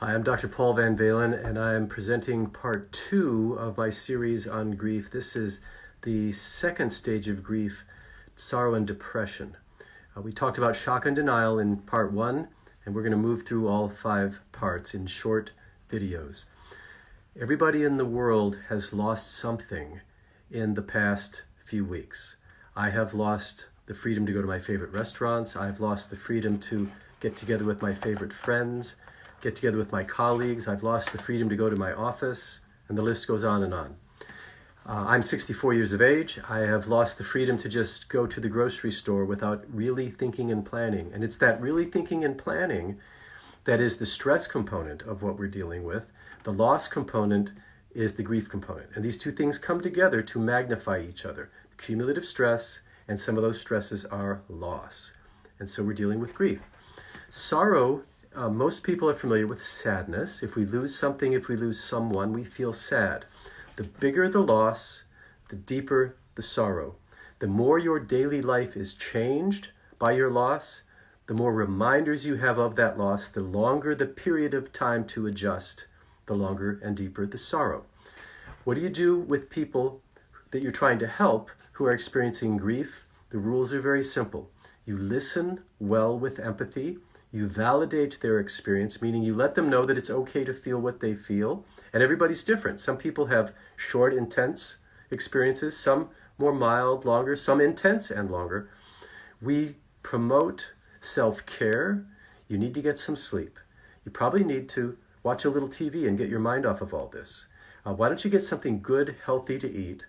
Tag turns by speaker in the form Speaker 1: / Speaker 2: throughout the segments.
Speaker 1: Hi, I'm Dr. Paul Van Valen, and I'm presenting part two of my series on grief. This is the second stage of grief, sorrow and depression. We talked about shock and denial in part one, and we're going to move through all 5 parts in short videos. Everybody in the world has lost something in the past few weeks. I have lost the freedom to go to my favorite restaurants. I've lost the freedom to get together with my favorite friends, get together with my colleagues. I've lost the freedom to go to my office, and the list goes on and on. I'm 64 years of age. I have lost the freedom to just go to the grocery store without really thinking and planning. And it's that really thinking and planning that is the stress component of what we're dealing with. The loss component is the grief component. And these two things come together to magnify each other. Cumulative stress, and some of those stresses are loss. And so we're dealing with grief. Sorrow, most people are familiar with sadness. If we lose something, if we lose someone, we feel sad. The bigger the loss, the deeper the sorrow. The more your daily life is changed by your loss, the more reminders you have of that loss, the longer the period of time to adjust, the longer and deeper the sorrow. What do you do with people that you're trying to help who are experiencing grief? The rules are very simple. You listen well with empathy. You validate their experience, meaning you let them know that it's okay to feel what they feel. And everybody's different. Some people have short, intense experiences, some more mild, longer, some intense and longer. We promote self-care. You need to get some sleep. You probably need to watch a little TV and get your mind off of all this. Why don't you get something good, healthy to eat?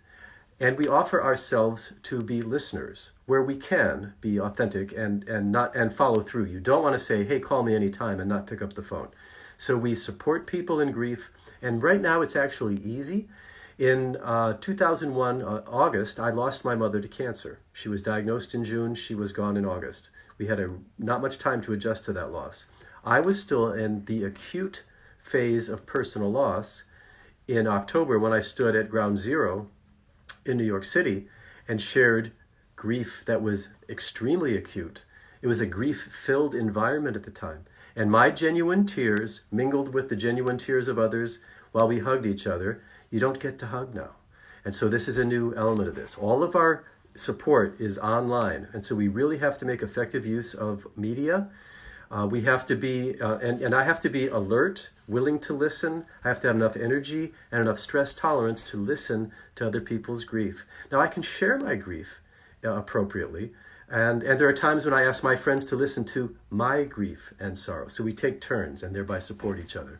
Speaker 1: And we offer ourselves to be listeners where we can be authentic and follow through. You don't want to say, hey, call me anytime and not pick up the phone. So we support people in grief. And right now it's actually easy. In 2001, August, I lost my mother to cancer. She was diagnosed in June. She was gone in August. We had not much time to adjust to that loss. I was still in the acute phase of personal loss in October when I stood at ground zero in New York City and shared grief that was extremely acute. It was a grief-filled environment at the time. And my genuine tears mingled with the genuine tears of others while we hugged each other. You don't get to hug now. And so this is a new element of this. All of our support is online. And so we really have to make effective use of media. We have to be, and I have to be alert, willing to listen. I have to have enough energy and enough stress tolerance to listen to other people's grief. Now, I can share my grief appropriately, and there are times when I ask my friends to listen to my grief and sorrow. So we take turns and thereby support each other.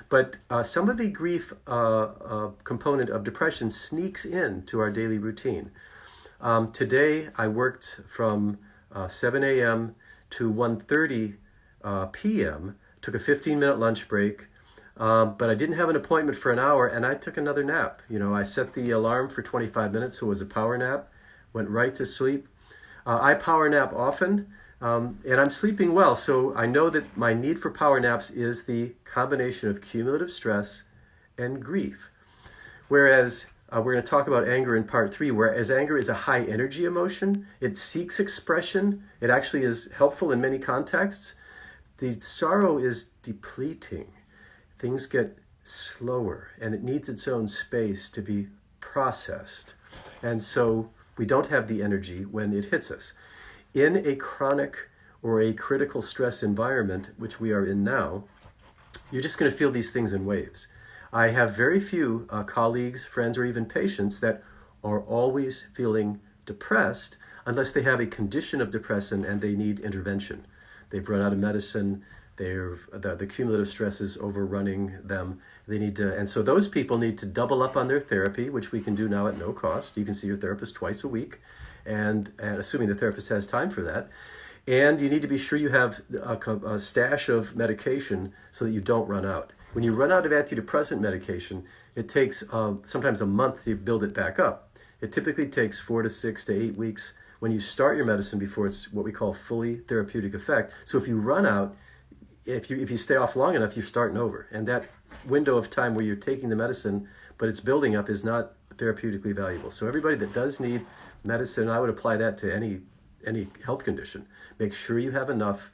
Speaker 1: But some of the grief component of depression sneaks into our daily routine. Today, I worked from 7 a.m. to 1:30 p.m., took a 15-minute lunch break, but I didn't have an appointment for an hour, and I took another nap. I set the alarm for 25 minutes, so it was a power nap, went right to sleep. I power nap often, and I'm sleeping well, so I know that my need for power naps is the combination of cumulative stress and grief. Whereas we're going to talk about anger in part 3, whereas anger is a high energy emotion, it seeks expression, it actually is helpful in many contexts. The sorrow is depleting. Things get slower, and it needs its own space to be processed. And so we don't have the energy when it hits us. In a chronic or a critical stress environment, which we are in now, you're just going to feel these things in waves. I have very few colleagues, friends, or even patients that are always feeling depressed unless they have a condition of depression and they need intervention. They've run out of medicine. The cumulative stress is overrunning them. They need to, and so those people need to double up on their therapy, which we can do now at no cost. You can see your therapist twice a week, and assuming the therapist has time for that. And you need to be sure you have a stash of medication so that you don't run out. When you run out of antidepressant medication, it takes sometimes a month to build it back up. It typically takes 4 to 6 to 8 weeks when you start your medicine before it's what we call fully therapeutic effect. So if you run out, if you stay off long enough, you're starting over. And that window of time where you're taking the medicine, but it's building up, is not therapeutically valuable. So everybody that does need medicine, I would apply that to any health condition. Make sure you have enough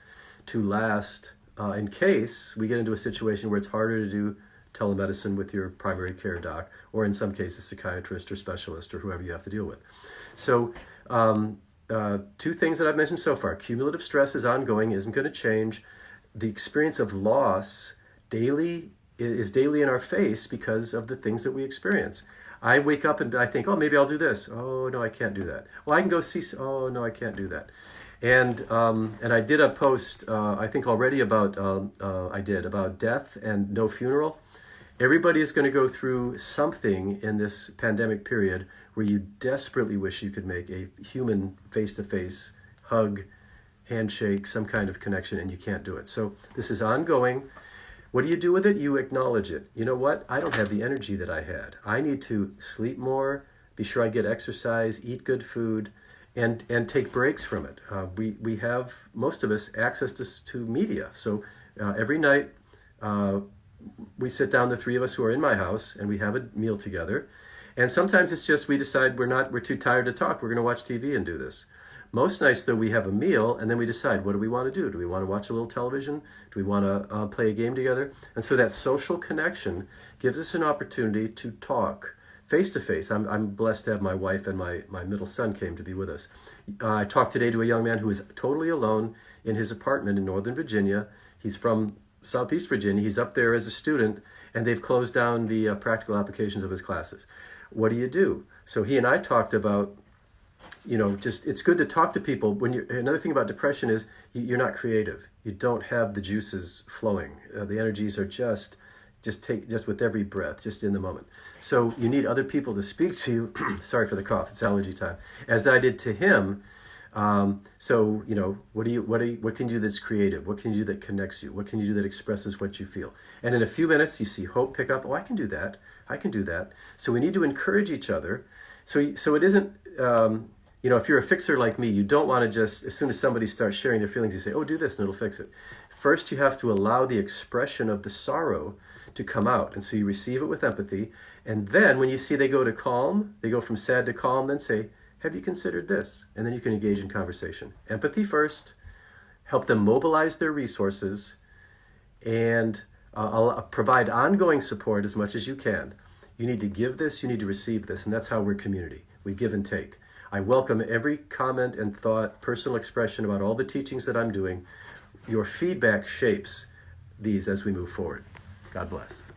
Speaker 1: to last in case we get into a situation where it's harder to do telemedicine with your primary care doc, or in some cases, psychiatrist or specialist or whoever you have to deal with. So, two things that I've mentioned so far. Cumulative stress is ongoing, isn't going to change. The experience of loss is daily in our face because of the things that we experience. I wake up and I think, oh, maybe I'll do this. Oh, no, I can't do that. Well, I can go see. Oh, no, I can't do that. And I did a post, I think already about death and no funeral. Everybody is going to go through something in this pandemic period where you desperately wish you could make a human face-to-face hug, handshake, some kind of connection, and you can't do it. So this is ongoing. What do you do with it? You acknowledge it. You know what? I don't have the energy that I had. I need to sleep more, be sure I get exercise, eat good food, and take breaks from it. We have, most of us, access to media. So every night we sit down, the three of us who are in my house, and we have a meal together. And sometimes it's just we decide we're too tired to talk. We're going to watch TV and do this. Most nights, though, we have a meal, and then we decide, what do we want to do? Do we want to watch a little television? Do we want to play a game together? And so that social connection gives us an opportunity to talk face-to-face. I'm blessed to have my wife and my middle son came to be with us. I talked today to a young man who is totally alone in his apartment in Northern Virginia. He's from Southeast Virginia. He's up there as a student, and they've closed down the practical applications of his classes. What do you do? So he and I talked about, just it's good to talk to people. Another thing about depression is you're not creative. You don't have the juices flowing. The energies are just with every breath, just in the moment. So you need other people to speak to you. Sorry for the cough. It's allergy time. As I did to him. So what can you do that's creative? What can you do that connects you? What can you do that expresses what you feel? And in a few minutes, you see hope pick up. Oh, I can do that. I can do that. So we need to encourage each other. So it isn't. If you're a fixer like me, you don't want to just, as soon as somebody starts sharing their feelings, you say, oh, do this and it'll fix it. First, you have to allow the expression of the sorrow to come out. And so you receive it with empathy. And then when you see they go to calm, they go from sad to calm, then say, have you considered this? And then you can engage in conversation. Empathy first, help them mobilize their resources, and I'll provide ongoing support as much as you can. You need to give this, you need to receive this, and that's how we're community. We give and take. I welcome every comment and thought, personal expression about all the teachings that I'm doing. Your feedback shapes these as we move forward. God bless.